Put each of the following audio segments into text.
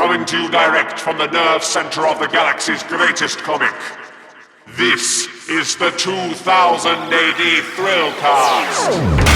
coming to you direct from the nerve center of the galaxy's greatest comic. This is the 2000 AD Thrillcast.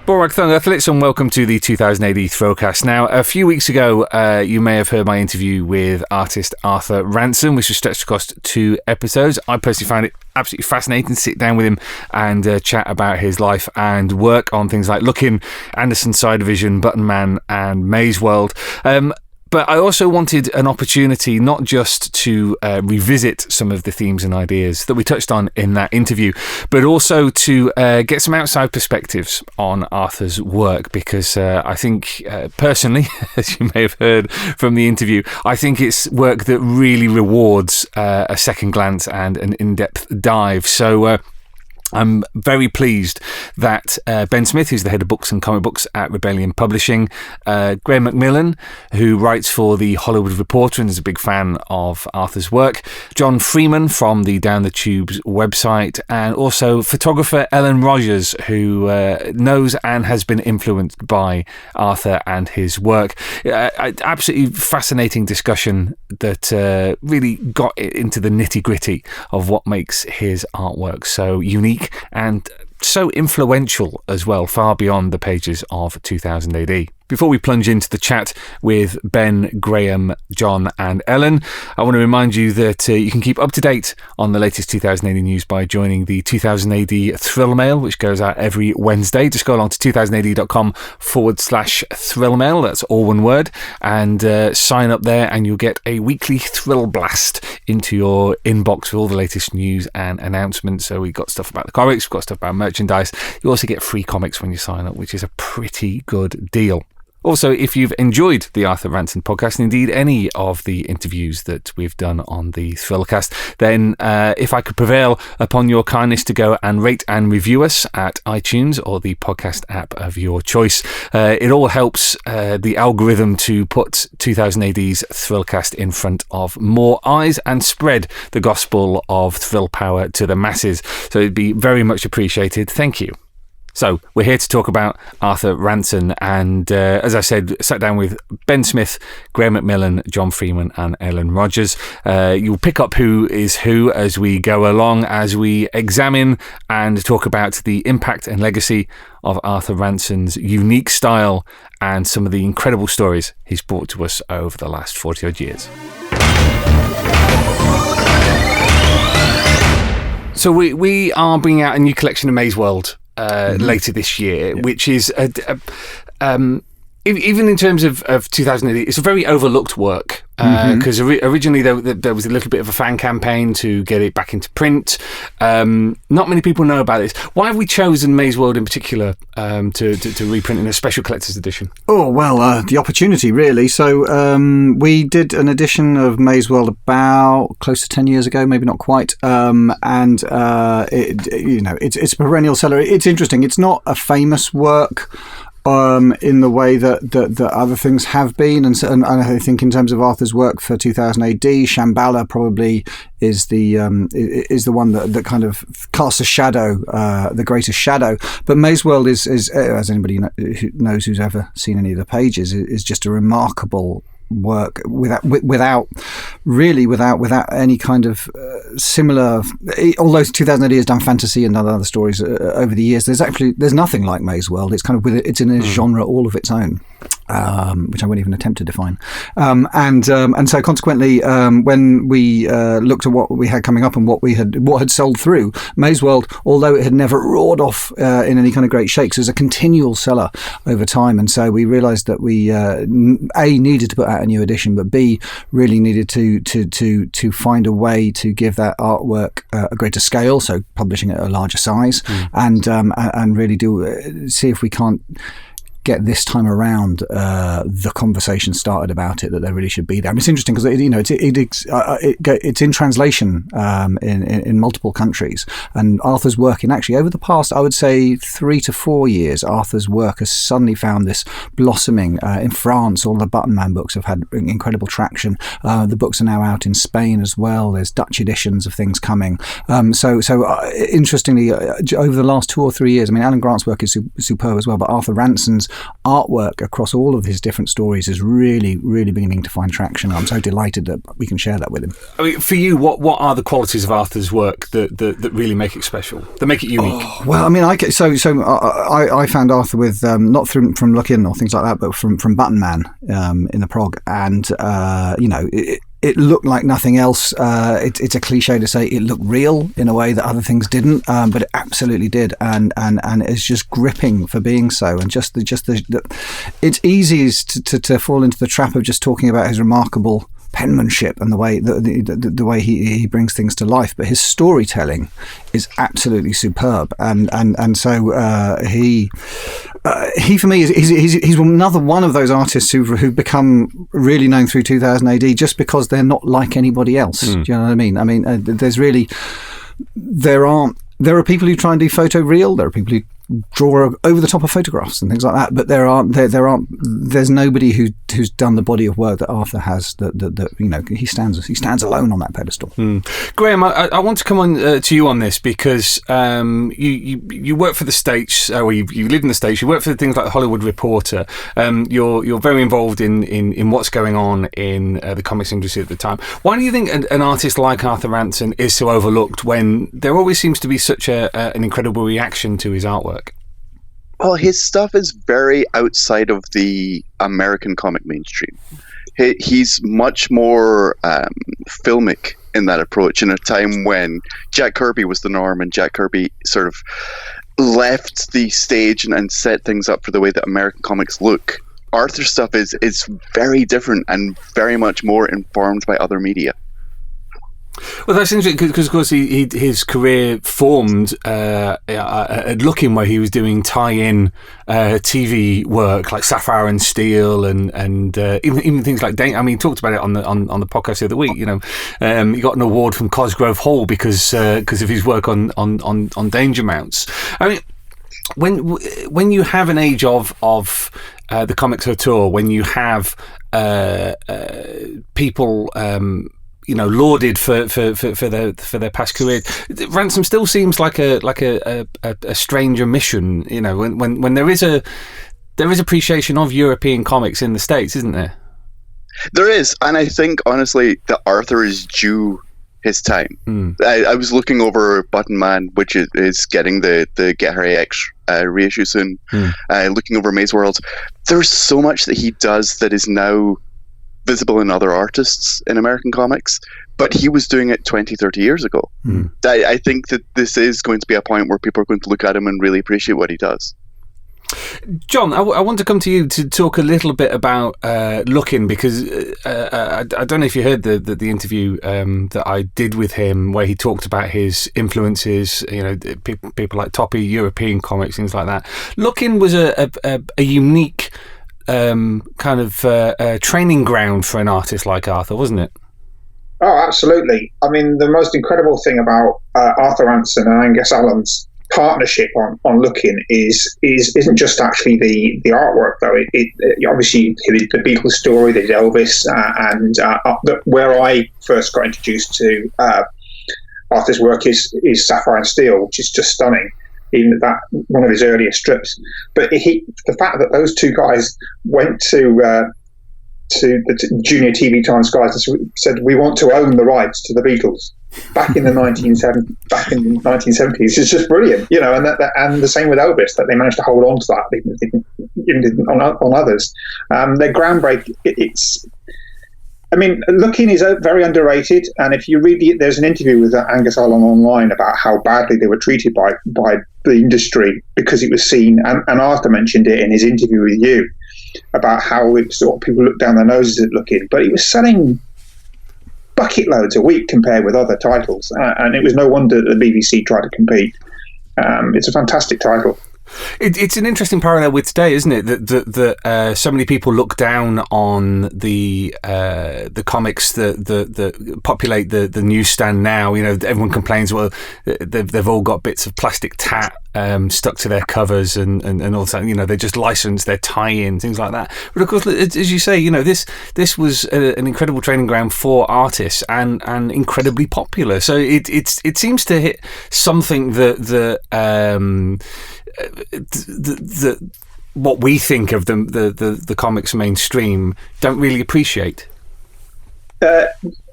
Borag Thungathlitz, and welcome to the 2000 AD Thrillcast. Now, a few weeks ago, you may have heard my interview with artist Arthur Ranson, which was stretched across 2 episodes. I personally found it absolutely fascinating to sit down with him and chat about his life and work on things like Lookin', Anderson Side Vision, Button Man, and Amaze World. But I also wanted an opportunity not just to revisit some of the themes and ideas that we touched on in that interview, but also to get some outside perspectives on Arthur's work, because I think, personally, as you may have heard from the interview, I think it's work that really rewards a second glance and an in-depth dive. So I'm very pleased that Ben Smith, who's the head of books and comic books at Rebellion Publishing, Graeme McMillan, who writes for The Hollywood Reporter and is a big fan of Arthur's work, John Freeman from the Down the Tubes website, and also photographer Ellen Rogers, who knows and has been influenced by Arthur and his work. Absolutely fascinating discussion that really got into the nitty-gritty of what makes his artwork so unique and so influential as well, far beyond the pages of 2000 AD. Before we plunge into the chat with Ben, Graeme, John and Ellen, I want to remind you that you can keep up to date on the latest 2000 AD news by joining the 2000 AD Thrill Mail, which goes out every Wednesday. Just go along to 2000ad.com/Thrill Mail, that's all one word, and sign up there and you'll get a weekly thrill blast into your inbox with all the latest news and announcements. So we've got stuff about the comics, we've got stuff about merchandise. You also get free comics when you sign up, which is a pretty good deal. Also, if you've enjoyed the Arthur Ranson podcast, and indeed any of the interviews that we've done on the Thrillcast, then if I could prevail upon your kindness to go and rate and review us at iTunes or the podcast app of your choice. It all helps the algorithm to put 2000 AD's Thrillcast in front of more eyes and spread the gospel of thrill power to the masses. So it'd be very much appreciated. Thank you. So we're here to talk about Arthur Ranson, and as I said, sat down with Ben Smith, Graeme McMillan, John Freeman and Ellen Rogers. You'll pick up who is who as we go along, as we examine and talk about the impact and legacy of Arthur Ranson's unique style and some of the incredible stories he's brought to us over the last 40 odd years. So we are bringing out a new collection of Amaze World later this year, which is even in terms of 2000 AD, it's a very overlooked work because originally there was a little bit of a fan campaign to get it back into print. Not many people know about this. Why have we chosen Amaze World in particular to reprint in a special collector's edition? Oh, well, the opportunity, really. So we did an edition of Amaze World about close to 10 years ago, maybe not quite. It's a perennial seller. It's interesting. It's not a famous work in the way that other things have been, and I think in terms of Arthur's work for 2000 AD, Shambhala probably is the one that kind of casts a shadow, the greatest shadow. But Amaze World is as anybody who knows who's ever seen any of the pages, is just a remarkable work without any kind of similar. Although 2000 AD has done fantasy and other stories over the years, there's nothing like Amaze World. It's kind of it's in a genre all of its own, which I won't even attempt to define. And so consequently, when we looked at what we had coming up and what had sold through, Amaze World, although it had never roared off in any kind of great shakes, was a continual seller over time. And so we realised that we A, needed to put out a new edition, but B, really needed to find a way to give that artwork a greater scale, so publishing at a larger size, and really see if we can't get this time around the conversation started about it, that they really should be there. I mean, it's interesting because it's in translation in multiple countries, and Arthur's work actually over the past, I would say 3 to 4 years, Arthur's work has suddenly found this blossoming in France. All the Button Man books have had incredible traction. The books are now out in Spain as well. There's Dutch editions of things coming. Interestingly, over the last 2 or 3 years, I mean, Alan Grant's work is superb as well, but Arthur Ranson's artwork across all of his different stories is really, really beginning to find traction. I'm so delighted that we can share that with him. I mean, for you, what are the qualities of Arthur's work that really make it special, that make it unique? Oh, well, I mean, I found Arthur with not from Look In or things like that, but from Button Man in the prog, and it looked like nothing else. It's a cliche to say it looked real in a way that other things didn't, but it absolutely did, and it's just gripping for being so. And just the it's easy to fall into the trap of just talking about his remarkable penmanship and the way he brings things to life, but his storytelling is absolutely superb, and so he for me he's another one of those artists who've become really known through 2000 AD just because they're not like anybody else. Do you know what I mean? I mean, there are people who try and do photoreal. There are people who draw over the top of photographs and things like that, but there's nobody who's done the body of work that Arthur has, that he stands alone on that pedestal. Graeme, I want to come on to you on this because you work for the States, or you live in the States, you work for things like the Hollywood Reporter. You're very involved in what's going on in the comics industry at the time. Why do you think an artist like Arthur Ranson is so overlooked when there always seems to be such an incredible reaction to his artwork? Well, his stuff is very outside of the American comic mainstream. He's much more filmic in that approach, in a time when Jack Kirby was the norm, and Jack Kirby sort of left the stage and set things up for the way that American comics look. Arthur's stuff is very different and very much more informed by other media. Well, that's interesting because, of course, his career formed at Looking, where he was doing tie-in TV work like Sapphire and Steel, and even things like he talked about it on the podcast the other week. He got an award from Cosgrove Hall because of his work on Danger Mounts. I mean, when you have an age of the comics auteur, when you have people lauded for their past career, Ransom still seems like a strange omission. When there is appreciation of European comics in the States, isn't there? There is, and I think honestly that Arthur is due his time. I was looking over Button Man, which is getting the Get Harry X reissue soon. Looking over Amaze World, there's so much that he does that is now visible in other artists in American comics, but he was doing it 20, 30 years ago. I think that this is going to be a point where people are going to look at him and really appreciate what he does. John, I want to come to you to talk a little bit about Looking, because I don't know if you heard the interview that I did with him, where he talked about his influences, people like Toppy, European comics, things like that. Looking was a unique kind of training ground for an artist like Arthur, wasn't it? Oh, absolutely. I mean, the most incredible thing about Arthur Ranson and Angus Allen's partnership on Looking isn't just actually the artwork, though. It obviously the Beatles story, there's Elvis, and where I first got introduced to Arthur's work is Sapphire and Steel, which is just stunning. Even that one of his earlier strips, but the fact that those two guys went to the Junior TV Times guys and said, we want to own the rights to the Beatles back in the 1970s is just brilliant, and the same with Elvis, that they managed to hold on to that even on others. They're groundbreaking. Looking is very underrated, and if you read there's an interview with Angus Allen online about how badly they were treated by the industry because it was seen, and Arthur mentioned it in his interview with you about how people look down their noses at Looking, but he was selling bucket loads a week compared with other titles, and it was no wonder that the BBC tried to compete. It's a fantastic title. It's an interesting parallel with today, isn't it? That so many people look down on the comics that populate the newsstand now. You know, everyone complains. Well, they've all got bits of plastic tat stuck to their covers and all that. You know, they just license their tie-in, things like that. But of course, as you say, you know, this was an incredible training ground for artists and incredibly popular. So it seems to hit something that what we think of the comics mainstream don't really appreciate.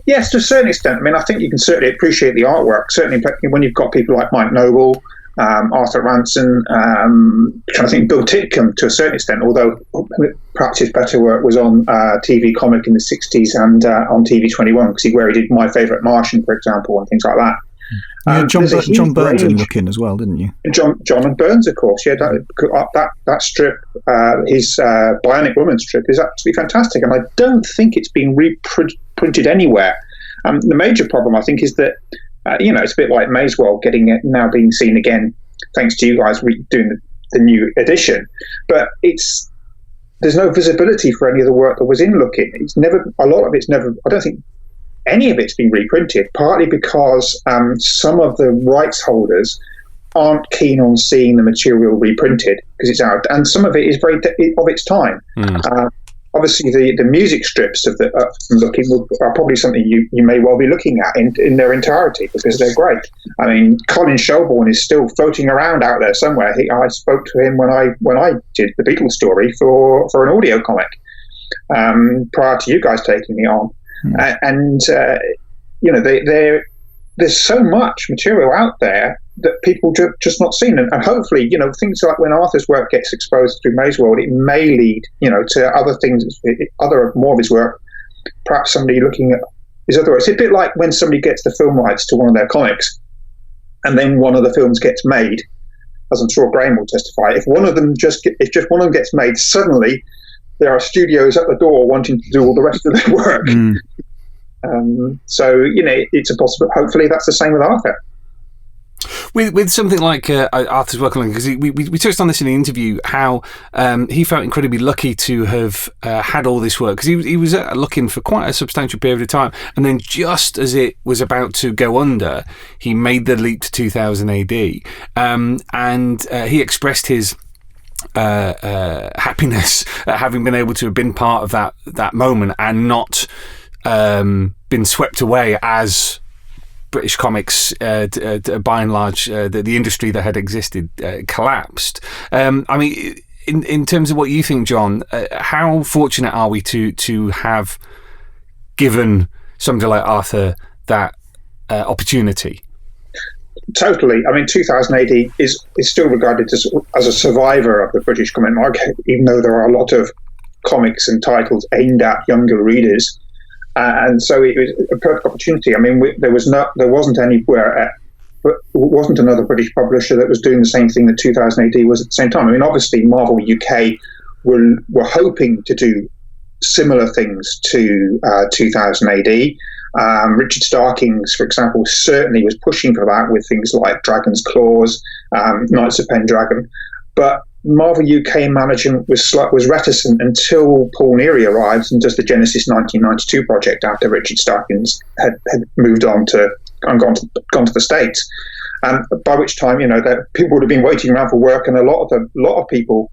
Yes, to a certain extent. I mean, I think you can certainly appreciate the artwork. Certainly, when you've got people like Mike Noble, Arthur Ranson, trying to think Bill Titcombe to a certain extent, although perhaps his better work was on TV Comic in the 60s and on TV 21, where he did My Favourite Martian, for example, and things like that. John Burns in Looking as well, didn't you? John and Burns, of course. Yeah, that strip, his Bionic Woman strip, is absolutely fantastic, and I don't think it's been reprinted anywhere. The major problem, I think, is that it's a bit like Amaze World now being seen again, thanks to you guys doing the new edition. But there's no visibility for any of the work that was in Looking. A lot of it's never. I don't think any of it's been reprinted, partly because some of the rights holders aren't keen on seeing the material reprinted because it's out, and some of it is very of its time. Obviously, the music strips of Looking are probably something you may well be looking at in their entirety because they're great. I mean, Colin Shelbourne is still floating around out there somewhere. I spoke to him when I did the Beatles story for an audio comic prior to you guys taking me on. There's so much material out there that people just not seen, and hopefully, things like when Arthur's work gets exposed through Amaze World, it may lead, to other things, more of his work. Perhaps somebody looking at his other work. It's a bit like when somebody gets the film rights to one of their comics, and then one of the films gets made, as I'm sure Graeme will testify. If one of them gets made, suddenly there are studios at the door wanting to do all the rest of their work. It's a possibility. Hopefully that's the same with Arthur. With something like Arthur's work, because we touched on this in the interview, how he felt incredibly lucky to have had all this work, because he was looking for quite a substantial period of time, and then just as it was about to go under, he made the leap to 2000 AD, and he expressed his happiness at having been able to have been part of that moment and not been swept away as British comics, by and large, the industry that had existed collapsed. I mean, in terms of what you think, John, how fortunate are we to have given somebody like Arthur that opportunity? Totally. I mean, 2000 AD is still regarded as a survivor of the British comic market, even though there are a lot of comics and titles aimed at younger readers. And so it was a perfect opportunity. I mean, there wasn't another British publisher that was doing the same thing that 2000 AD was at the same time. I mean, obviously, Marvel UK were hoping to do similar things to 2000 AD. Richard Starkings, for example, certainly was pushing for that with things like Dragon's Claws, Knights of Pendragon. But Marvel UK management was reticent until Paul Neary arrives and does the Genesis 1992 project after Richard Starkings had moved on gone to the States. By which time, that people would have been waiting around for work, and a lot of people,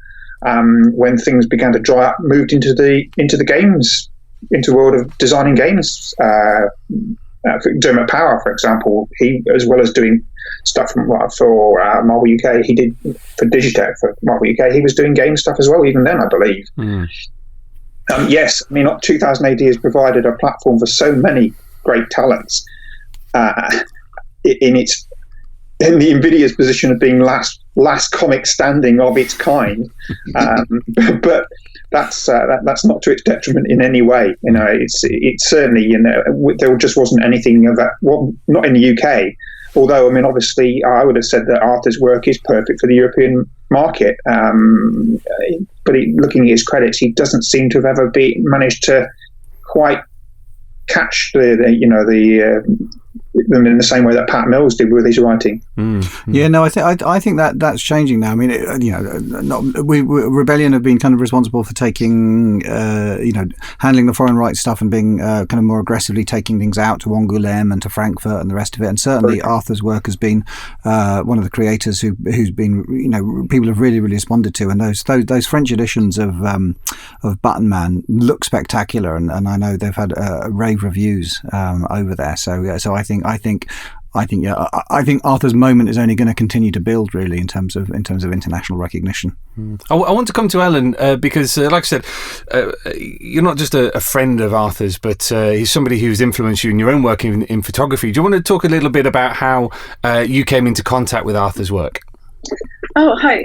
when things began to dry up, moved into the games, into the world of designing games. Dermot Power, for example, he, as well as doing stuff for Marvel UK, he did for Digitech for Marvel UK. He was doing game stuff as well, even then, I believe. Yes, I mean, 2000 AD has provided a platform for so many great talents in the invidious position of being last comic standing of its kind, but that's not to its detriment in any way. It's certainly there just wasn't anything of that. Well, not in the UK. Although, I mean, obviously, I would have said that Arthur's work is perfect for the European market. But looking at his credits, he doesn't seem to have ever managed to quite catch the them in the same way that Pat Mills did with his writing. Yeah, no, I think that's changing now. I mean, Rebellion have been kind of responsible for taking, handling the foreign rights stuff and being kind of more aggressively taking things out to Angoulême and to Frankfurt and the rest of it. And certainly Arthur's work has been one of the creators who's been, people have really, really responded to. And those French editions of Button Man look spectacular, and I know they've had rave reviews over there. So I think Arthur's moment is only going to continue to build, really, in terms of international recognition. I want to come to Ellen because, like I said, you're not just a friend of Arthur's, but he's somebody who's influenced you in your own work in photography. Do you want to talk a little bit about how you came into contact with Arthur's work? Oh, hi.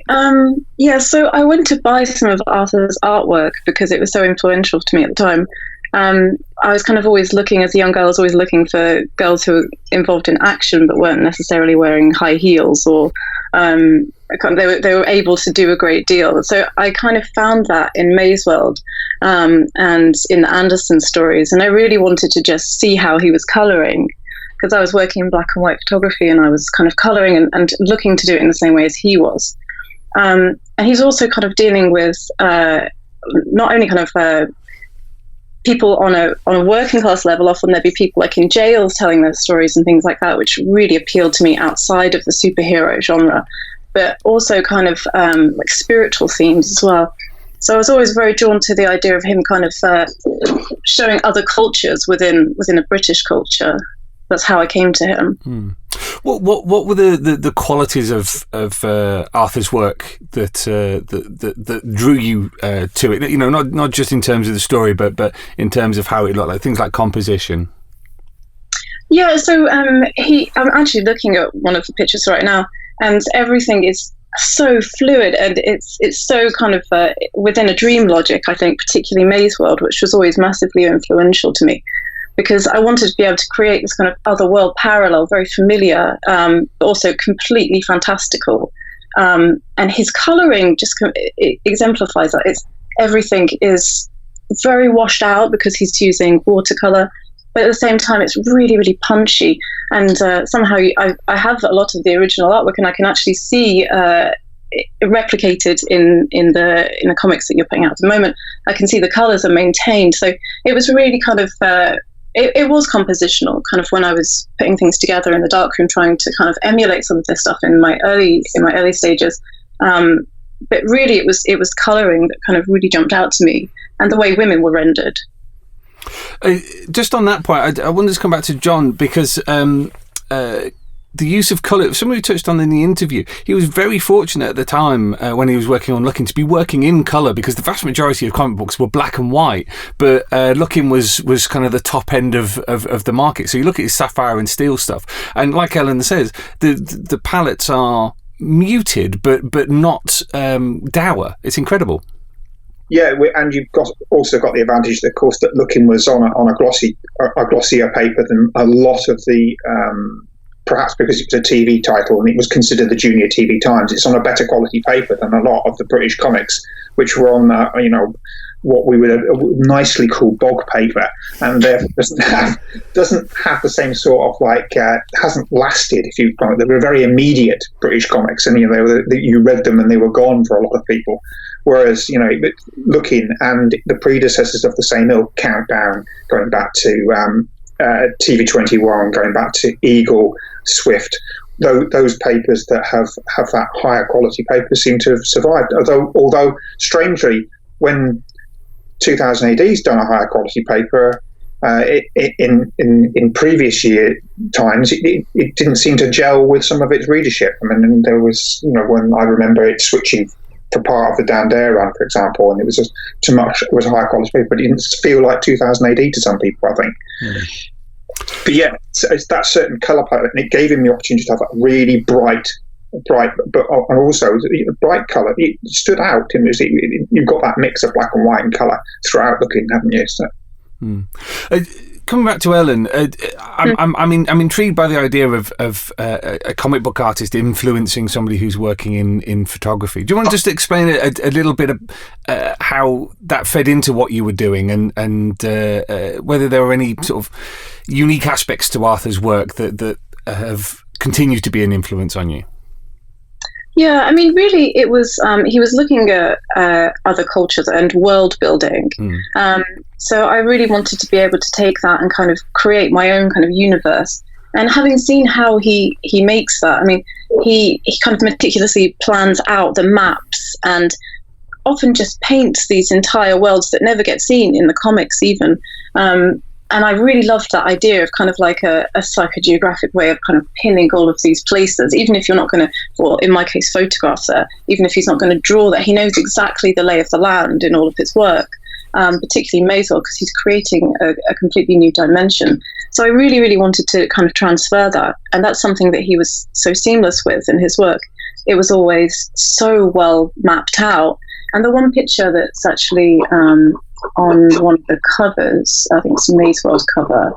So I went to buy some of Arthur's artwork because it was so influential to me at the time. I was kind of always looking, as a young girl, I was always looking for girls who were involved in action but weren't necessarily wearing high heels, or they were able to do a great deal. So I kind of found that in Amaze World and in the Anderson stories, and I really wanted to just see how he was colouring, because I was working in black and white photography and I was kind of colouring and looking to do it in the same way as he was. And he's also kind of dealing with not only kind of people on a working class level. Often there'd be people like in jails telling their stories and things like that, which really appealed to me outside of the superhero genre, but also kind of like spiritual themes as well. So I was always very drawn to the idea of him kind of showing other cultures within a British culture. That's how I came to him. What were the qualities of Arthur's work that drew you to it? Not just in terms of the story, but in terms of how it looked, like things like composition. Yeah, so I'm actually looking at one of the pictures right now, and everything is so fluid, and it's so kind of within a dream logic. I think particularly Amaze World, which was always massively influential to me, because I wanted to be able to create this kind of other world parallel, very familiar, but also completely fantastical. And his colouring just it exemplifies that. Everything is very washed out because he's using watercolour, but at the same time it's really, really punchy. And somehow I have a lot of the original artwork, and I can actually see it replicated in the comics that you're putting out at the moment. I can see the colours are maintained. So it was really kind of it was compositional, kind of when I was putting things together in the darkroom, trying to kind of emulate some of this stuff in my early stages. But really, it was colouring that kind of really jumped out to me, and the way women were rendered. Just on that point, I wanted to come back to John, because the use of colour, somebody touched on in the interview, he was very fortunate at the time when he was working on Looking to be working in colour, because the vast majority of comic books were black and white, but Looking was kind of the top end of the market. So you look at his sapphire and steel stuff, and like Ellen says, the palettes are muted but not dour. It's incredible. Yeah, and you've also got the advantage, of course, that Looking was on a glossier paper than a lot of the. Perhaps because it was a TV title and it was considered the Junior TV Times, it's on a better quality paper than a lot of the British comics, which were on, what we would nicely call bog paper, and therefore doesn't have the same sort of hasn't lasted. If you, they were very immediate British comics, and you read them and they were gone for a lot of people. Whereas Looking and the predecessors of the same ilk, Countdown, going back to TV21, going back to Eagle, Swift, those papers that have that higher quality paper seem to have survived. Although strangely, when 2000 AD's done a higher quality paper, in previous year times, it didn't seem to gel with some of its readership. I mean, there was, when I remember it switching for part of the Dan Dare run, for example, and it was just too much. It was a higher quality paper, but it didn't feel like 2000 AD to some people, I think. Mm. But yeah, it's that certain colour palette, and it gave him the opportunity to have a really bright, but also bright colour. It stood out. You've got that mix of black and white and colour throughout Looking, haven't you? So. coming back to Ellen, I'm intrigued by the idea of a comic book artist influencing somebody who's working in photography. Do you want to just explain a little bit of how that fed into what you were doing, and whether there were any sort of unique aspects to Arthur's work that have continued to be an influence on you? Yeah, I mean, really, it was he was looking at other cultures and world building. So I really wanted to be able to take that and kind of create my own kind of universe. And having seen how he makes that, I mean, he kind of meticulously plans out the maps and often just paints these entire worlds that never get seen in the comics even. And I really loved that idea of kind of like a psychogeographic way of kind of pinning all of these places, even if you're not going to, well, in my case, photograph there, even if he's not going to draw that, he knows exactly the lay of the land in all of his work, particularly Amaze World, because he's creating a completely new dimension. So I really, really wanted to kind of transfer that. And that's something that he was so seamless with in his work. It was always so well mapped out. And the one picture that's actually on one of the covers, I think it's Amaze World cover,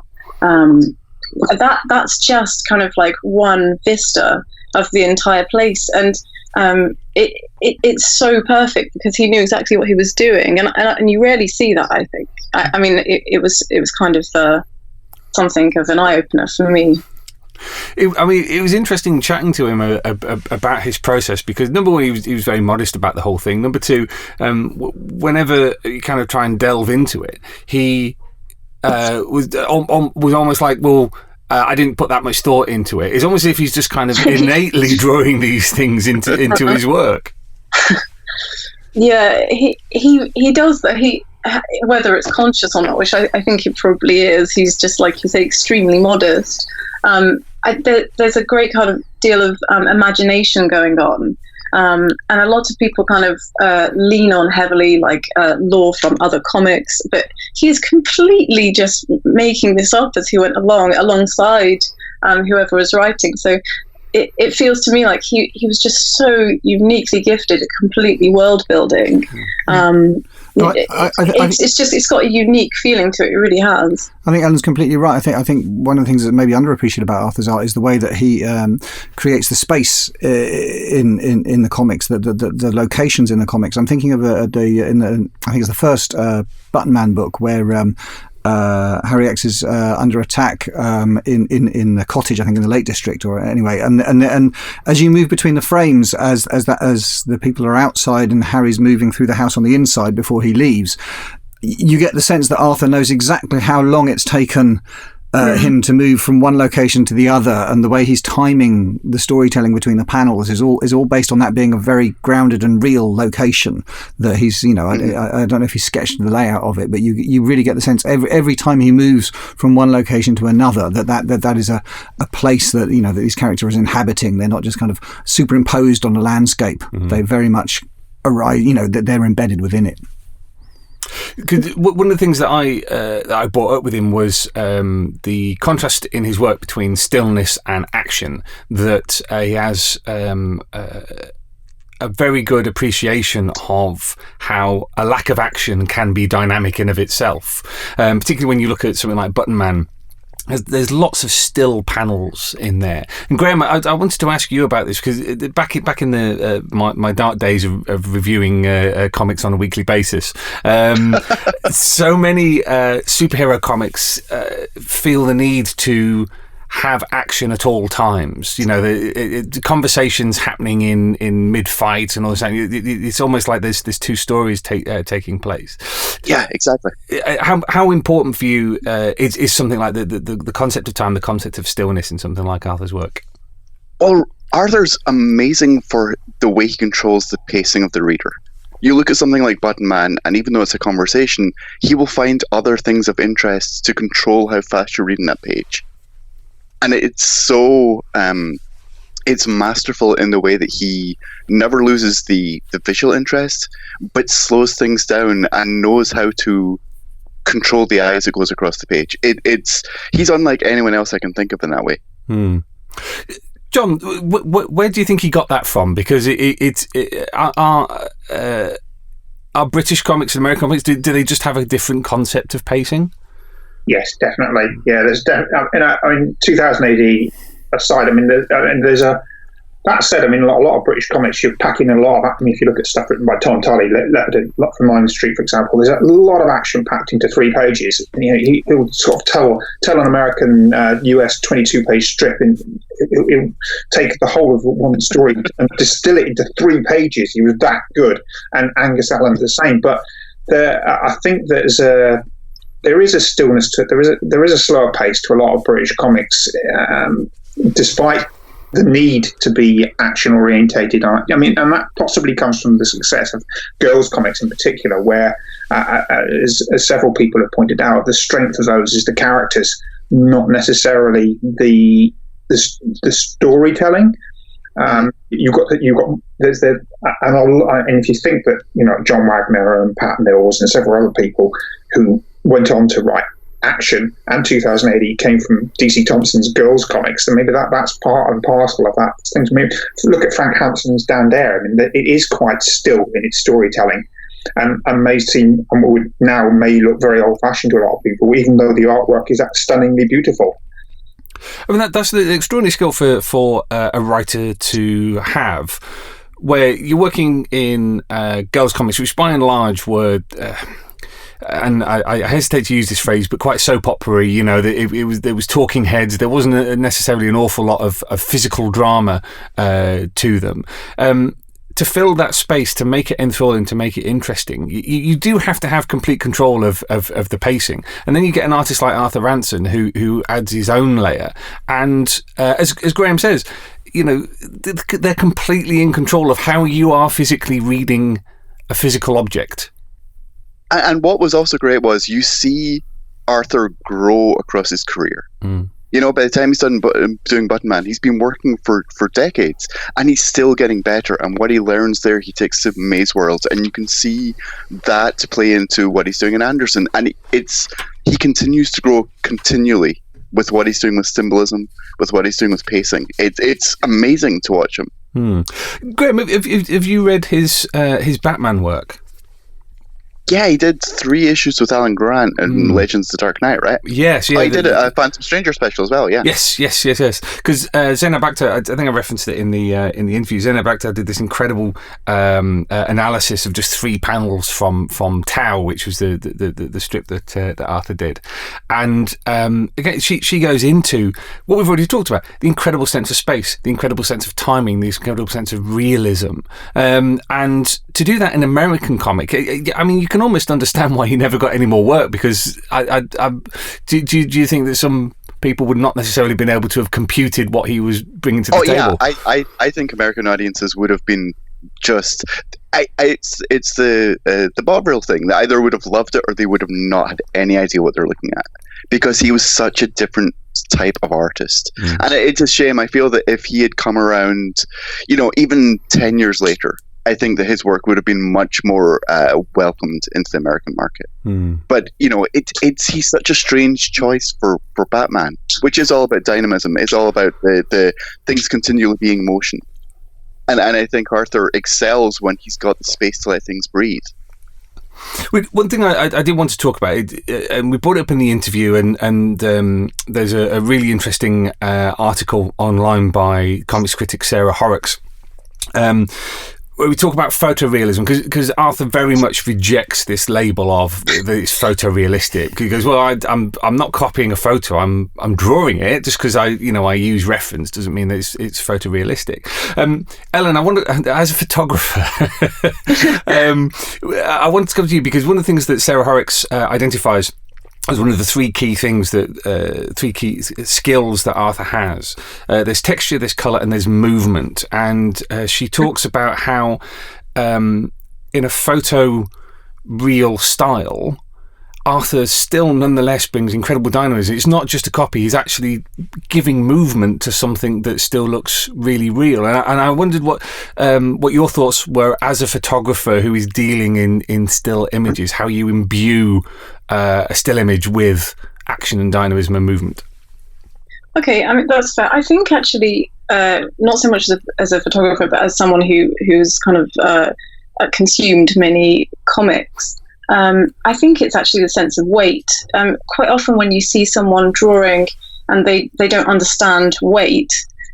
that's just kind of like one vista of the entire place, and it's so perfect because he knew exactly what he was doing, and you rarely see that. I think. I mean, it was kind of something of an eye opener for me. It was interesting chatting to him about his process, because number one, he was very modest about the whole thing. Number two, whenever you kind of try and delve into it, he was almost like, well, I didn't put that much thought into it. It's almost as if he's just kind of innately drawing these things into his work. Yeah, he does that. Whether it's conscious or not, which I think it probably is, he's just, like you say, extremely modest. There's a great kind of deal of imagination going on, and a lot of people kind of lean on heavily like lore from other comics, but he's completely just making this up as he went along alongside whoever was writing. So it feels to me like he was just so uniquely gifted at completely world building. It's got a unique feeling to it. It really has. I think Ellen's completely right. I think one of the things that maybe underappreciated about Arthur's art is the way that he creates the space in the comics, the locations in the comics. I'm thinking of I think it's the first Button Man book where Harry X is under attack in the cottage, I think in the Lake District, or anyway, and as you move between the frames, as the people are outside and Harry's moving through the house on the inside before he leaves, you get the sense that Arthur knows exactly how long it's taken him to move from one location to the other, and the way he's timing the storytelling between the panels is all based on that being a very grounded and real location that he's, I don't know if he sketched the layout of it, but you really get the sense every time he moves from one location to another that is a place that that these characters is inhabiting. They're not just kind of superimposed on the landscape. They very much arrive, that they're embedded within it. One of the things that I brought up with him was the contrast in his work between stillness and action, that he has a very good appreciation of how a lack of action can be dynamic in of itself, particularly when you look at something like Button Man. There's lots of still panels in there. And Graeme, I wanted to ask you about this, because back in the my dark days of reviewing comics on a weekly basis, so many superhero comics feel the need to have action at all times. The conversations happening in mid-fight and all this. It's almost like there's two stories taking place. Yeah, exactly. How important for you is something like the concept of time, the concept of stillness in something like Arthur's work? Well, Arthur's amazing for the way he controls the pacing of the reader. You look at something like Button Man, and even though it's a conversation, he will find other things of interest to control how fast you're reading that page. And it's so it's masterful in the way that he never loses the visual interest, but slows things down and knows how to control the eye as it goes across the page. He's unlike anyone else I can think of in that way. John, where do you think he got that from? Because are British comics and American comics, do they just have a different concept of pacing? Yes, definitely. Yeah, there's I mean, 2000 AD aside, I mean, there's a. That said, I mean, a lot of British comics, you're packing a lot of. I mean, if you look at stuff written by Tom Tully, from Line Street, for example, there's a lot of action packed into 3 pages. And, you know, he'll sort of tell an American US 22-page strip, and he'll take the whole of one story and distill it into 3 pages. He was that good, and Angus Allen's the same. But I think there is a stillness to it. There is a slower pace to a lot of British comics, despite the need to be action orientated. I mean, and that possibly comes from the success of girls' comics in particular, where, as several people have pointed out, the strength of those is the characters, not necessarily the storytelling. And if you think that, you know, John Wagner and Pat Mills and several other people who went on to write action and 2000 AD came from DC Thompson's girls comics, and maybe that's part and parcel of that thing. Maybe look at Frank Hampson's Down There. I mean, it is quite still in its storytelling, and may seem, and now may look very old-fashioned to a lot of people, even though the artwork is stunningly beautiful. I mean, that's the extraordinary skill for a writer to have, where you're working in girls' comics, which by and large were, and I hesitate to use this phrase, but quite soap opera-y. You know, there was talking heads. There wasn't necessarily an awful lot of physical drama to them. To fill that space, to make it enthralling, to make it interesting, you do have to have complete control of the pacing. And then you get an artist like Arthur Ranson who adds his own layer. And as Graeme says, you know, they're completely in control of how you are physically reading a physical object. And what was also great was you see Arthur grow across his career. Mm. You know, by the time he's done doing Button Man, he's been working for decades, and he's still getting better. And what he learns there, he takes to Amaze World, and you can see that to play into what he's doing in Anderson. And he continues to grow continually with what he's doing with symbolism, with what he's doing with pacing. It's amazing to watch him. Graeme, have you read his Batman work? Yeah, he did 3 issues with Alan Grant in Legends of the Dark Knight, right? Yes, yeah. He did a Phantom Stranger special as well, yeah. Yes. Because Zena Bacta, I think I referenced it in the interview. Zena Bacta did this incredible analysis of just 3 panels from Tau, which was the strip that Arthur did, and again she goes into what we've already talked about: the incredible sense of space, the incredible sense of timing, the incredible sense of realism, and to do that in American comic, I mean, you can almost understand why he never got any more work, because do you think that some people would not necessarily been able to have computed what he was bringing to the table? Yeah, I think American audiences would have been just it's the Bob Real thing. They either would have loved it or they would have not had any idea what they're looking at, because he was such a different type of artist. And it's a shame. I feel that if he had come around, you know, even 10 years later, I think that his work would have been much more welcomed into the American market. But, you know, he's such a strange choice for Batman, which is all about dynamism. It's all about the things continually being in motion. And I think Arthur excels when he's got the space to let things breathe. One thing I did want to talk about, and we brought it up in the interview, and there's a really interesting article online by comics critic Sarah Horrocks, where we talk about photorealism, because Arthur very much rejects this label of that it's photorealistic. He goes, well, I'm not copying a photo, I'm drawing it. Just because I use reference doesn't mean that it's photorealistic. Ellen, I wonder, as a photographer, I wanted to come to you, because one of the things that Sarah Horrocks identifies as one of the 3 key things that 3 key skills that Arthur has. There's texture, there's colour, and there's movement. And she talks about how in a photo real style, Arthur still nonetheless brings incredible dynamism. It's not just a copy, he's actually giving movement to something that still looks really real. And I wondered what your thoughts were as a photographer who is dealing in still images, how you imbue a still image with action and dynamism and movement. Okay, I mean, that's fair. I think actually, not so much as a photographer, but as someone who's kind of consumed many comics, I think it's actually the sense of weight. Quite often when you see someone drawing and they don't understand weight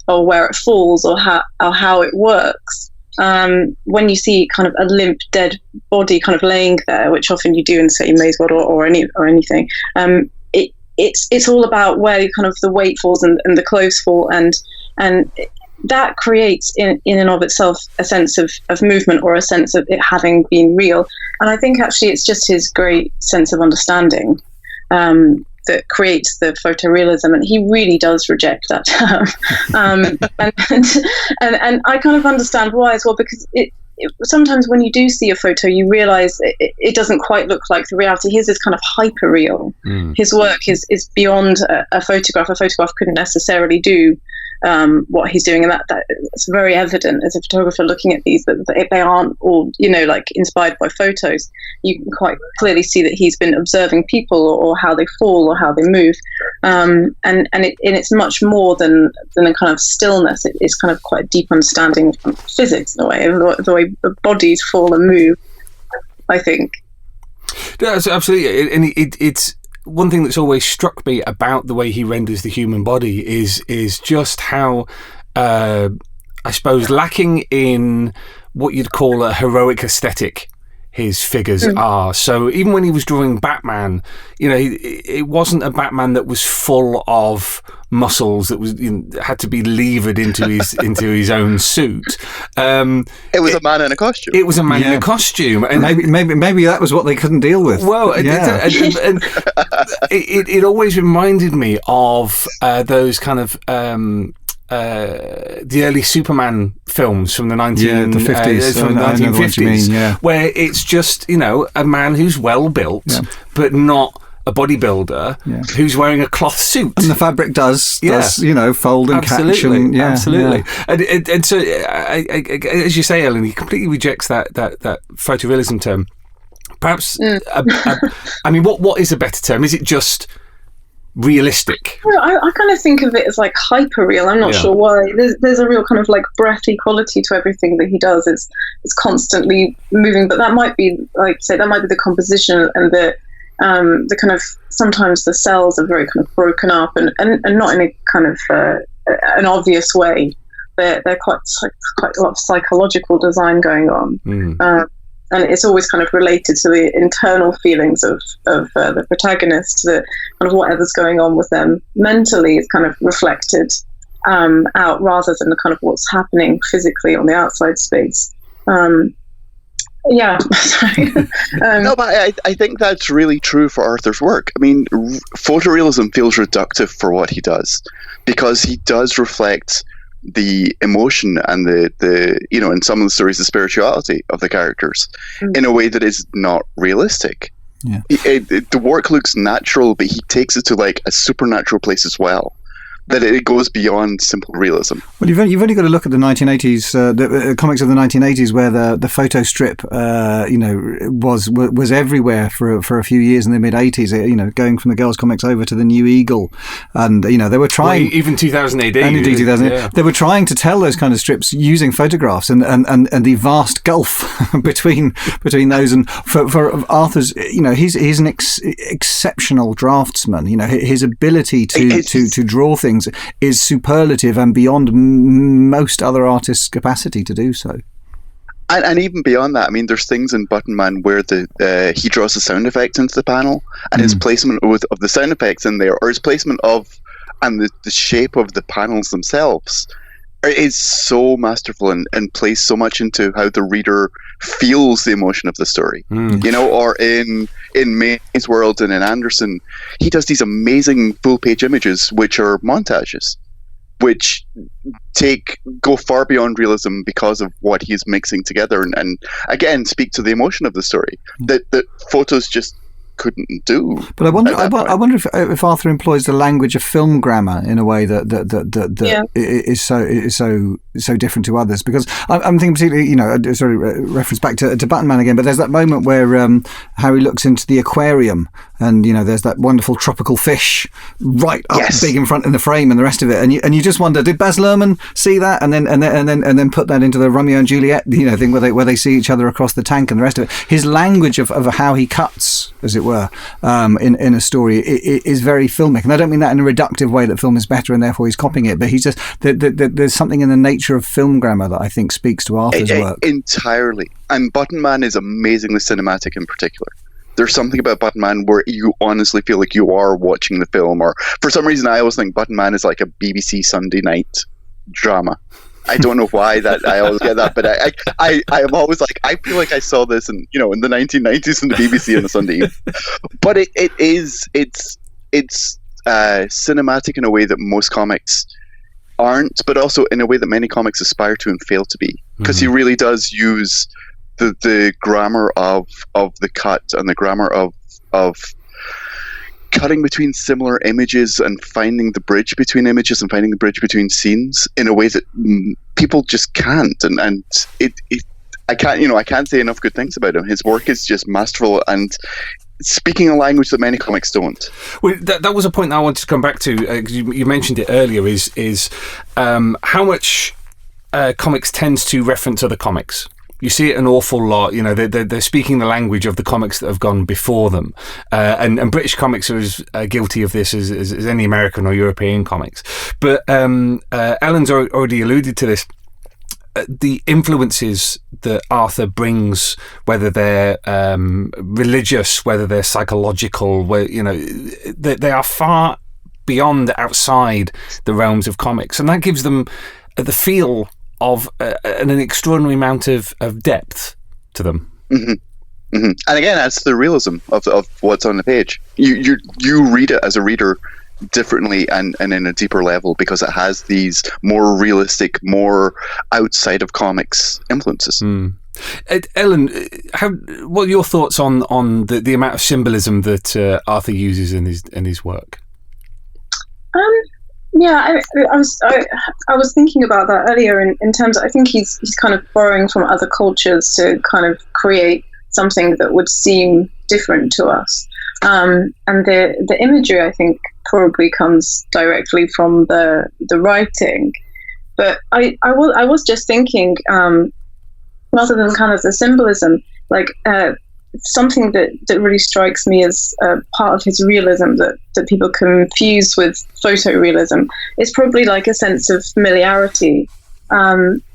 or where it falls or how it works, when you see kind of a limp, dead body kind of laying there, which often you do in, say, Amaze World or anything, it's all about where kind of the weight falls and the clothes fall, and that creates in and of itself a sense of movement or a sense of it having been real. And I think actually it's just his great sense of understanding that creates the photorealism, and he really does reject that term. And I kind of understand why as well, because sometimes when you do see a photo, you realize it doesn't quite look like the reality. His is kind of hyper real. His work is beyond a photograph. A photograph couldn't necessarily do what he's doing, and that it's very evident as a photographer looking at these that they aren't all like inspired by photos. You can quite clearly see that he's been observing people or how they fall or how they move, and it's much more than a kind of stillness. It's kind of quite a deep understanding of physics in a way, the way the bodies fall and move, I think. Yeah, absolutely, and it's. One thing that's always struck me about the way he renders the human body is just how, I suppose, lacking in what you'd call a heroic aesthetic his figures are. So even when he was drawing Batman, it wasn't a Batman that was full of muscles that was had to be levered into his own suit. It was a man in a costume. It was a man in a costume, and maybe that was what they couldn't deal with. Well, it always reminded me of those kind of the early Superman films from the 1950s, from the 1950s, where it's just a man who's well built, but not a bodybuilder who's wearing a cloth suit, and the fabric does fold and catch, and absolutely. And so, as you say, Ellen, he completely rejects that photorealism term. Perhaps, I mean, what is a better term? Is it just realistic? I kind of think of it as like hyper real. I'm not sure why. There's a real kind of like breathy quality to everything that he does. It's constantly moving, but that might be, like you say, that might be the composition and the kind of, sometimes the cells are very kind of broken up and not in a kind of an obvious way. They're quite a lot of psychological design going on. And it's always kind of related to the internal feelings of the protagonist, the kind of whatever's going on with them mentally is kind of reflected out rather than the kind of what's happening physically on the outside space. Sorry. No, but I think that's really true for Arthur's work. I mean, photorealism feels reductive for what he does, because he does reflect the emotion and the in some of the stories, the spirituality of the characters in a way that is not realistic. The work looks natural, but he takes it to like a supernatural place as well, that it goes beyond simple realism. Well, you've only got to look at the 1980s, the comics of the 1980s, where the photo strip, was everywhere for a few years in the mid 80s. Going from the Girls comics over to the New Eagle, and they were trying, even 2000 AD, and indeed 2000 AD, they were trying to tell those kind of strips using photographs, and the vast gulf between those. And for Arthur's, he's an exceptional draftsman. His ability to draw things is superlative and beyond most other artists' capacity to do so. And even beyond that, I mean, there's things in Button Man where he draws the sound effects into the panel, and his placement of the sound effects in there, or his placement and the shape of the panels themselves is so masterful and plays so much into how the reader feels the emotion of the story. Or in Maze World and in Anderson, he does these amazing full-page images, which are montages, which go far beyond realism because of what he's mixing together, and again speak to the emotion of the story. That photos just couldn't do. But I wonder if Arthur employs the language of film grammar in a way that is so different to others. Because I'm thinking particularly, reference back to Button Man again. But there's that moment where Harry looks into the aquarium, and there's that wonderful tropical fish right up big in front in the frame, and the rest of it, and you just wonder, did Baz Luhrmann see that and then put that into the Romeo and Juliet thing where they see each other across the tank and the rest of it. His language of how he cuts, as it were, in a story is very filmic, and I don't mean that in a reductive way that film is better and therefore he's copying it, but he's just there's something in the nature of film grammar that I think speaks to Arthur's work entirely. And Button Man is amazingly cinematic in particular. There's something about Button Man where you honestly feel like you are watching the film, or for some reason I always think Button Man is like a BBC Sunday night drama. I don't know why that I always get that, but I am always like, I feel like I saw this in the 1990s in the BBC on a Sunday evening. But it's cinematic in a way that most comics aren't, but also in a way that many comics aspire to and fail to be, because he really does use the grammar of the cut and the grammar of cutting between similar images and finding the bridge between images and finding the bridge between scenes in a way that people just can't. And I can't say enough good things about him. His work is just masterful and speaking a language that many comics don't. Well, that was a point that I wanted to come back to. 'Cause you mentioned it earlier. Is how much comics tends to reference other comics. You see it an awful lot. They're speaking the language of the comics that have gone before them, and British comics are as guilty of this as any American or European comics. But Ellen's already alluded to this. The influences that Arthur brings, whether they're religious, whether they're psychological, they are far beyond outside the realms of comics, and that gives them the feel of an extraordinary amount of depth to them. Mm-hmm. Mm-hmm. And again, that's the realism of what's on the page. You read it as a reader differently and in a deeper level because it has these more realistic, more outside of comics influences. Ellen, what are your thoughts on the amount of symbolism that Arthur uses in his work? Yeah, I was thinking about that earlier in terms of, I think he's kind of borrowing from other cultures to kind of create something that would seem different to us. And the imagery, I think, probably comes directly from the writing. But I was just thinking, rather than kind of the symbolism, like something that really strikes me as part of his realism that people confuse with photorealism is probably like a sense of familiarity.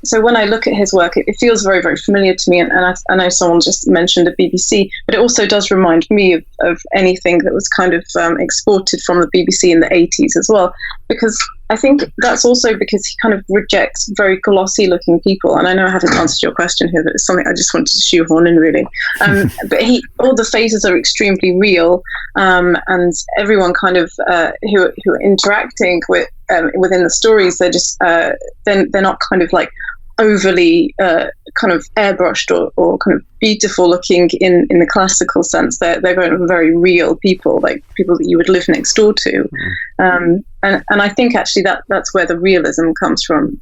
So when I look at his work, it feels very, very familiar to me. And I know someone just mentioned the BBC, but it also does remind me of anything that was kind of exported from the BBC in the 80s as well. Because I think that's also because he kind of rejects very glossy looking people. And I know I haven't answered your question here, but it's something I just wanted to shoehorn in really. But all the faces are extremely real. And everyone kind of who are interacting within the stories, they're just they're not kind of like overly kind of airbrushed or kind of beautiful looking in the classical sense. They're very real people, like people that you would live next door to. And I think actually that's where the realism comes from.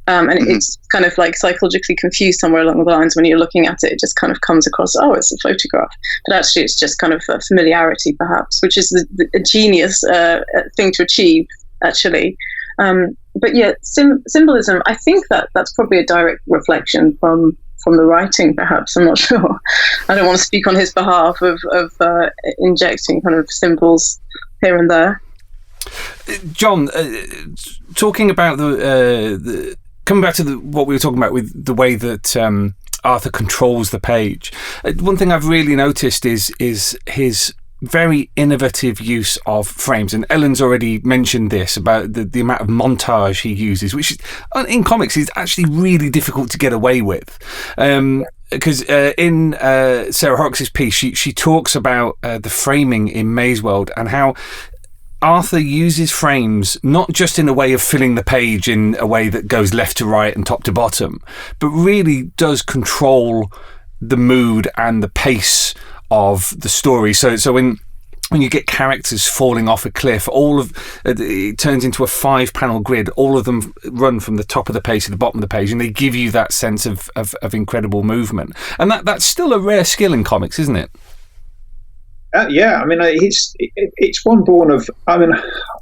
And it's kind of like psychologically confused somewhere along the lines when you're looking at it. It just kind of comes across, oh, it's a photograph. But actually it's just kind of a familiarity perhaps, which is a genius thing to achieve actually. But yeah, symbolism, I think that's probably a direct reflection from the writing, perhaps. I'm not sure. I don't want to speak on his behalf of injecting kind of symbols here and there. John, talking about coming back to what we were talking about with the way that Arthur controls the page. One thing I've really noticed is his very innovative use of frames, and Ellen's already mentioned this about the amount of montage he uses, which in comics is actually really difficult to get away with. Because in Sarah Horrocks' piece, she talks about the framing in Maze World and how Arthur uses frames not just in a way of filling the page in a way that goes left to right and top to bottom, but really does control the mood and the pace of the story. So when you get characters falling off a cliff, it turns into a 5-panel grid. All of them run from the top of the page to the bottom of the page, and they give you that sense of incredible movement. And that's still a rare skill in comics, isn't it? Yeah, I mean, it's one born of. I mean,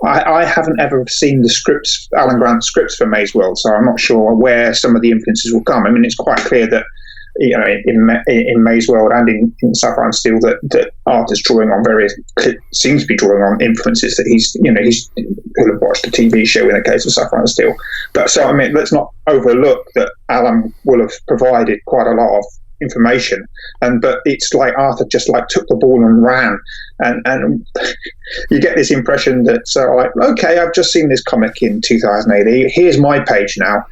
I haven't ever seen the scripts, Alan Grant's scripts for Amaze World, so I'm not sure where some of the influences will come. I mean, it's quite clear that, you know, in Amaze World and in Sapphire and Steel, that Arthur's drawing on seems to be drawing on influences that he'll have watched the TV show in the case of Sapphire and Steel. But so, I mean, let's not overlook that Alan will have provided quite a lot of information, but it's like Arthur just took the ball and ran, and you get this impression that okay, I've just seen this comic in 2000 AD, here's my page now.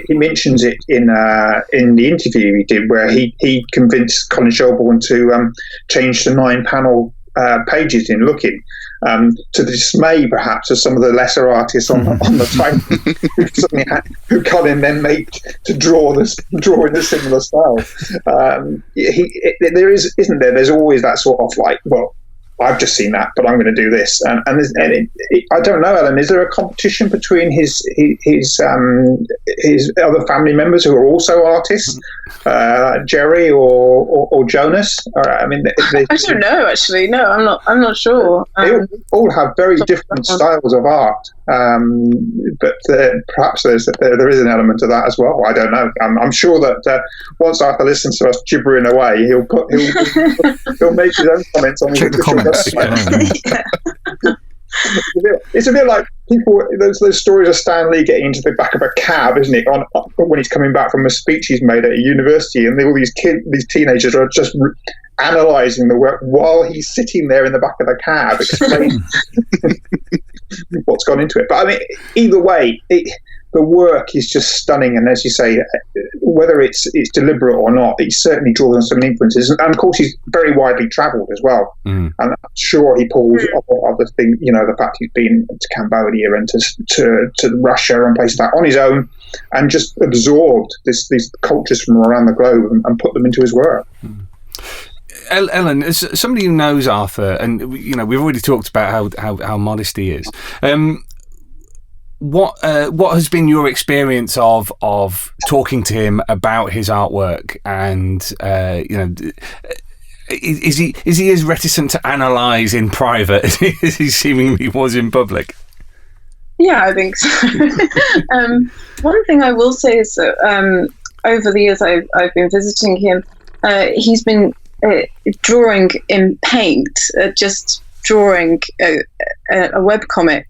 He mentions it in the interview he did, where he convinced Colin Shelbourne to change the 9-panel pages in Looking, to the dismay perhaps of some of the lesser artists on the time who Colin then made to draw in a similar style. There isn't there? There's always that sort of well, I've just seen that, but I'm going to do this. And I don't know, Alan. Is there a competition between his other family members who are also artists, Jerry or Jonas? I mean, I don't know. Actually, no, I'm not sure. They all have very different styles of art, but perhaps there is an element of that as well. I don't know. I'm sure that once Arthur listens to us gibbering away, he'll make his own comments on check the comments. It's a bit like those stories of Stan Lee getting into the back of a cab, isn't it? When he's coming back from a speech he's made at a university, and all these teenagers are just analysing the work while he's sitting there in the back of the cab, explaining what's gone into it. But I mean, either way, the work is just stunning, and as you say, whether it's deliberate or not, it certainly draws on some influences. And of course, he's very widely travelled as well. And I'm sure he pulls off other things. You know, the fact he's been to Cambodia and to Russia and places like that on his own, and just absorbed these cultures from around the globe and put them into his work. Ellen, as somebody who knows Arthur, and you know, we've already talked about how modest he is. What has been your experience of talking to him about his artwork, and you know, is he as reticent to analyse in private as he seemingly was in public? Yeah, I think so. One thing I will say is that over the years I've been visiting him, he's been drawing in paint, just drawing a webcomic.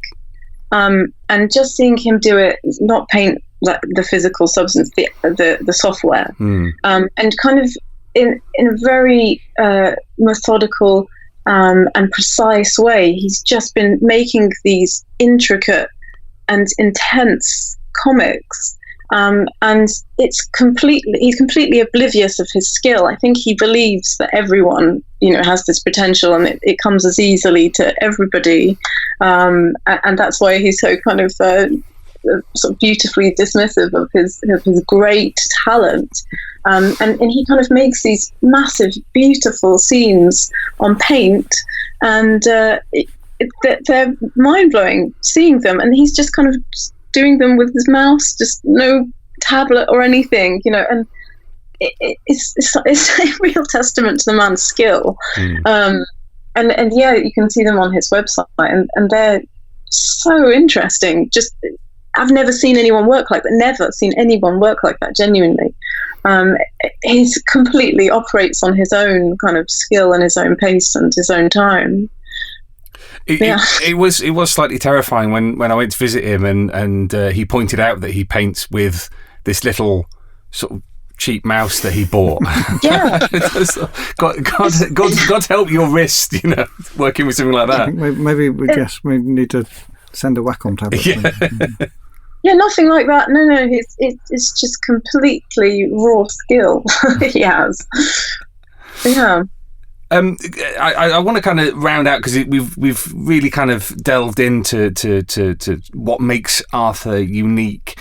And just seeing him do it, not paint like the physical substance, the software, and kind of in a very methodical and precise way, he's just been making these intricate and intense comics. And he's completely oblivious of his skill. I think he believes that everyone, has this potential, and it comes as easily to everybody. And that's why he's so kind of sort of beautifully dismissive of his great talent. And he kind of makes these massive, beautiful scenes on paint, and they're mind-blowing seeing them. And he's just kind of doing them with his mouse, just no tablet or anything, and it's a real testament to the man's skill. And yeah, you can see them on his website, and they're so interesting. Just, I've never seen anyone work like that, genuinely. He completely operates on his own kind of skill and his own pace and his own time. It was slightly terrifying when I went to visit him, and he pointed out that he paints with this little sort of cheap mouse that he bought. Yeah. God help your wrist, working with something like that. I think maybe we need to send a Wacom tablet. Yeah. Yeah, nothing like that. No, it's just completely raw skill he has. Yeah. I want to kind of round out, because we've really kind of delved into to what makes Arthur unique.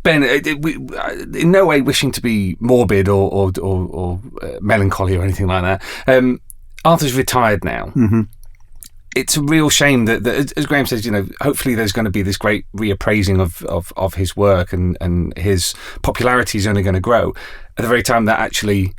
Ben, in no way wishing to be morbid or melancholy or anything like that. Arthur's retired now. Mm-hmm. It's a real shame that, as Graeme says, hopefully there's going to be this great reappraising of his work, and his popularity is only going to grow at the very time that actually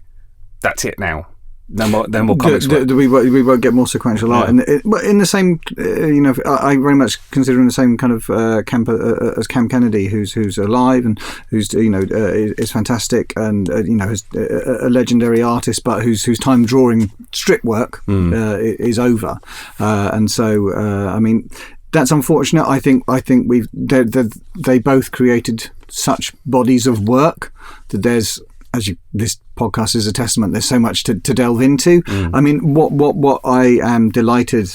that's it now. No more comics. We won't get more sequential art, but in the same, I very much consider in the same kind of camp as Cam Kennedy, who's alive and who's is fantastic, and is a legendary artist, but whose time drawing strip work is over, and so I mean. That's unfortunate. I think they both created such bodies of work that there's, this podcast is a testament, there's so much to delve into. I mean, what I am delighted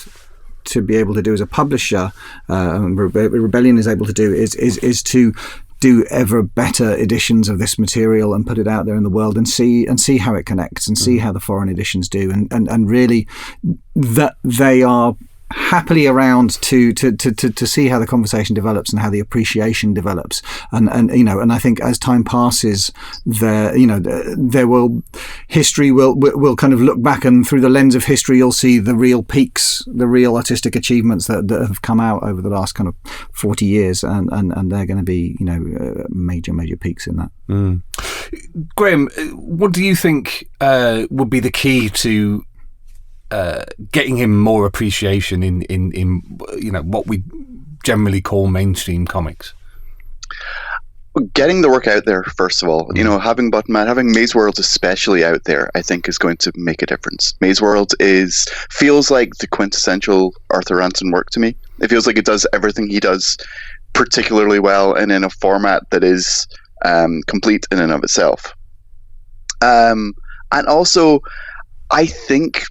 to be able to do as a publisher, Rebellion is able to do, is to do ever better editions of this material and put it out there in the world and see how it connects and see how the foreign editions do, and really that they are happily around to see how the conversation develops and how the appreciation develops, and I think as time passes, history will kind of look back, and through the lens of history you'll see the real peaks, the real artistic achievements that have come out over the last kind of 40 years, and they're going to be major peaks in that. Graeme, what do you think would be the key to getting him more appreciation in what we generally call mainstream comics? Getting the work out there, first of all. Having Button Man, having Amaze World especially out there, I think is going to make a difference. Amaze World feels like the quintessential Arthur Ranson work to me. It feels like it does everything he does particularly well, and in a format that is complete in and of itself. And also, I think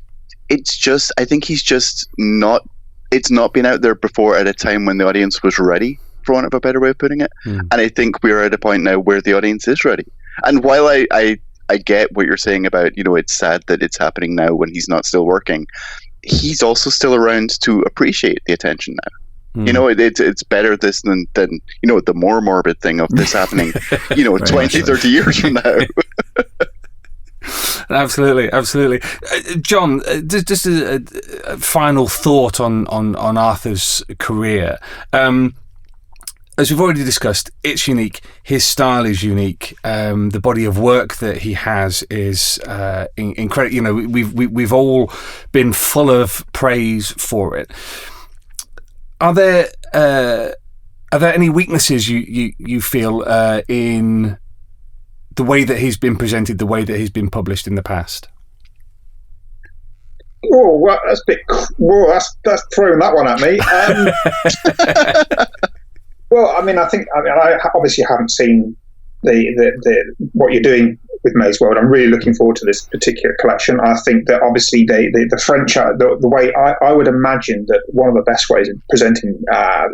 he's just not. It's not been out there before at a time when the audience was ready, for want of a better way of putting it. And I think we're at a point now where the audience is ready. And while I get what you're saying about, it's sad that it's happening now when he's not still working, he's also still around to appreciate the attention now. It's better this than the more morbid thing of this happening, 20, 30 years from now. Absolutely. John, just a final thought on Arthur's career. As we've already discussed, it's unique. His style is unique. The body of work that he has is incredible. We've all been full of praise for it. Are there any weaknesses you feel in the way that he's been presented, the way that he's been published in the past? Oh, well, that's throwing that one at me. Well, I obviously haven't seen the what you're doing with Amaze World. I'm really looking forward to this particular collection. I think that obviously the French, the way I would imagine that one of the best ways of presenting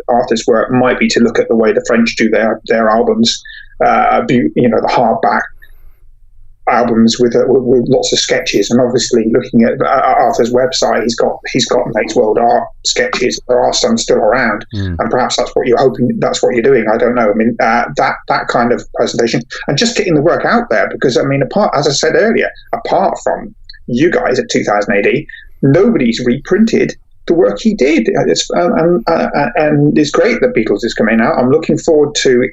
Arthur's work might be to look at the way the French do their albums. The hardback albums with lots of sketches, and obviously looking at Arthur's website, he's got Amaze World art sketches. There are some still around, and perhaps that's what you're hoping. That's what you're doing. I don't know. I mean, that kind of presentation and just getting the work out there, because as I said earlier, apart from you guys at 2000 AD, nobody's reprinted the work he did. And it's great that Beatles is coming out. I'm looking forward to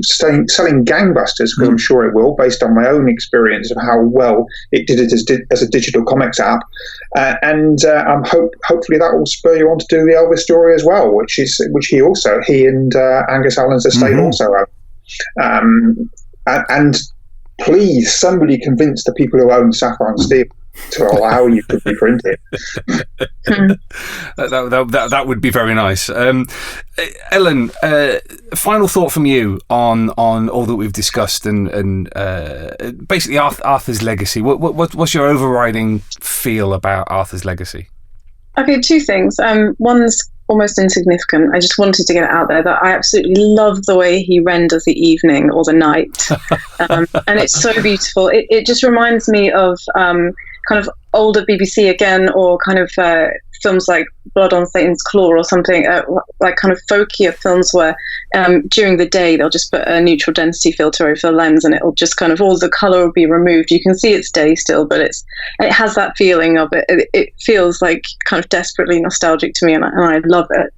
selling gangbusters, because I'm sure it will, based on my own experience of how well it did it as a digital comics app. Hopefully that will spur you on to do the Elvis story as well, which he and Angus Allen's estate also have. And please, somebody convince the people who own Sapphire and Steel to allow you to reprint it. that would be very nice. Ellen, final thought from you on all that we've discussed, and basically Arthur's legacy. What's your overriding feel about Arthur's legacy? Okay, two things. One's almost insignificant. I just wanted to get it out there that I absolutely love the way he renders the evening or the night, and it's so beautiful. It just reminds me of kind of older BBC again, or kind of films like Blood on Satan's Claw or something, like kind of folkier films where during the day they'll just put a neutral density filter over the lens and it'll just kind of, all the colour will be removed. You can see it's day still, but it has that feeling of it. It feels like kind of desperately nostalgic to me, and I love it.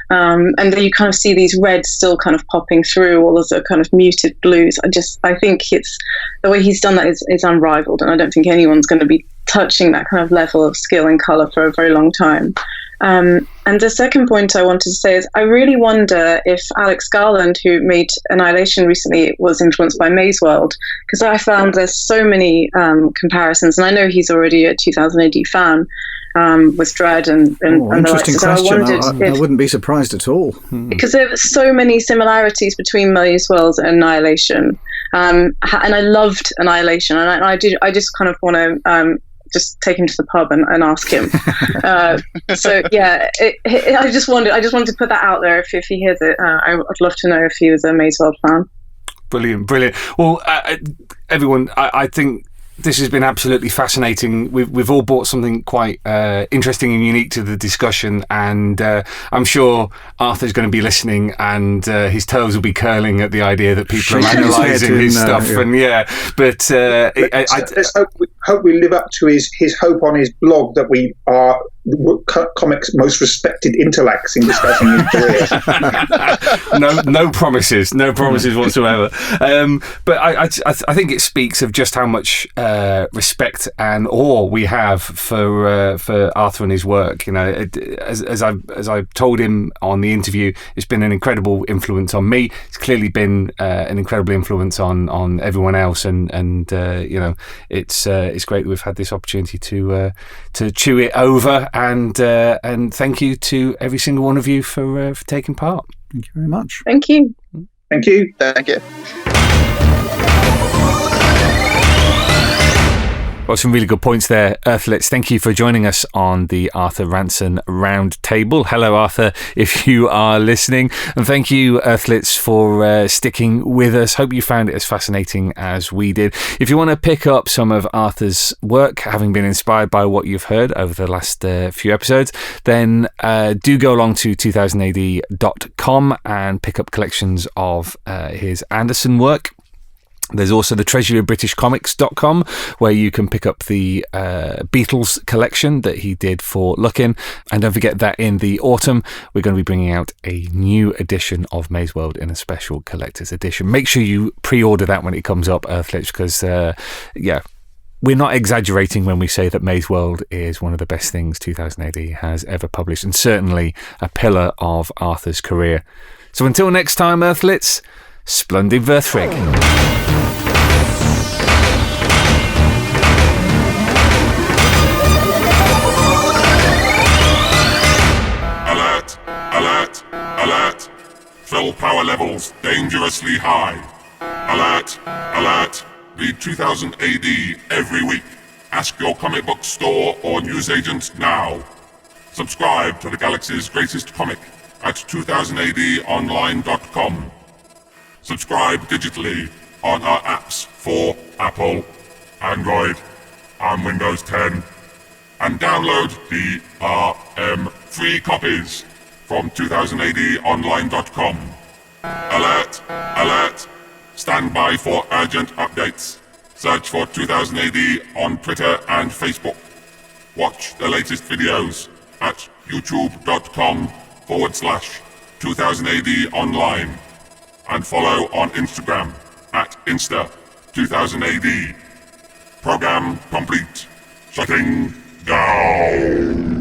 And then you kind of see these reds still kind of popping through all of the kind of muted blues. I think it's the way he's done that is unrivaled, and I don't think anyone's going to be touching that kind of level of skill and colour for a very long time. And the second point I wanted to say is I really wonder if Alex Garland, who made Annihilation recently, was influenced by Amaze World, because I found there's so many comparisons, and I know he's already a 2000 AD fan with Dread and interesting the rest. question. So I wouldn't be surprised at all. Because there are so many similarities between Amaze World and Annihilation, and I loved Annihilation, and I just kind of want to just take him to the pub and ask him. So yeah, I just wanted to put that out there. If he hears it, I'd love to know if he was a Amaze World fan. Brilliant. Well, everyone, I think this has been absolutely fascinating. We've all brought something quite interesting and unique to the discussion, and I'm sure Arthur's going to be listening, and his toes will be curling at the idea that people are analysing his stuff. Yeah. But let's hope we live up to his hope on his blog that we are comics' most respected intellects in discussing his career. No promises whatsoever. But I think it speaks of just how much respect and awe we have for Arthur and his work. You know, as I told him on the interview, it's been an incredible influence on me. It's clearly been an incredible influence on everyone else, and you know, it's great that we've had this opportunity to chew it over. And thank you to every single one of you for taking part. Thank you very much. Thank you. Thank you. Thank you. Well, some really good points there, Earthlets. Thank you for joining us on the Arthur Ranson Roundtable. Hello, Arthur, if you are listening. And thank you, Earthlets, for sticking with us. Hope you found it as fascinating as we did. If you want to pick up some of Arthur's work, having been inspired by what you've heard over the last few episodes, then do go along to 2000ad.com and pick up collections of his Anderson work. There's also the treasuryofbritishcomics.com, where you can pick up the Beatles collection that he did for Lookin'. And don't forget that in the autumn, we're going to be bringing out a new edition of Amaze World in a special collector's edition. Make sure you pre-order that when it comes up, Earthlets, because, we're not exaggerating when we say that Amaze World is one of the best things 2000 AD has ever published, and certainly a pillar of Arthur's career. So until next time, Earthlets, Splendid Verthrig. Alert! Fill power levels dangerously high. Alert! Read 2000 AD every week. Ask your comic book store or newsagent now. Subscribe to the galaxy's greatest comic at 2000adonline.com. Subscribe digitally on our apps for Apple, Android, and Windows 10. And download DRM free copies from 2000adonline.com. Alert! Stand by for urgent updates. Search for 2000 AD on Twitter and Facebook. Watch the latest videos at youtube.com/2000 AD online. And follow on Instagram at Insta2000 AD. Program complete. Shutting down.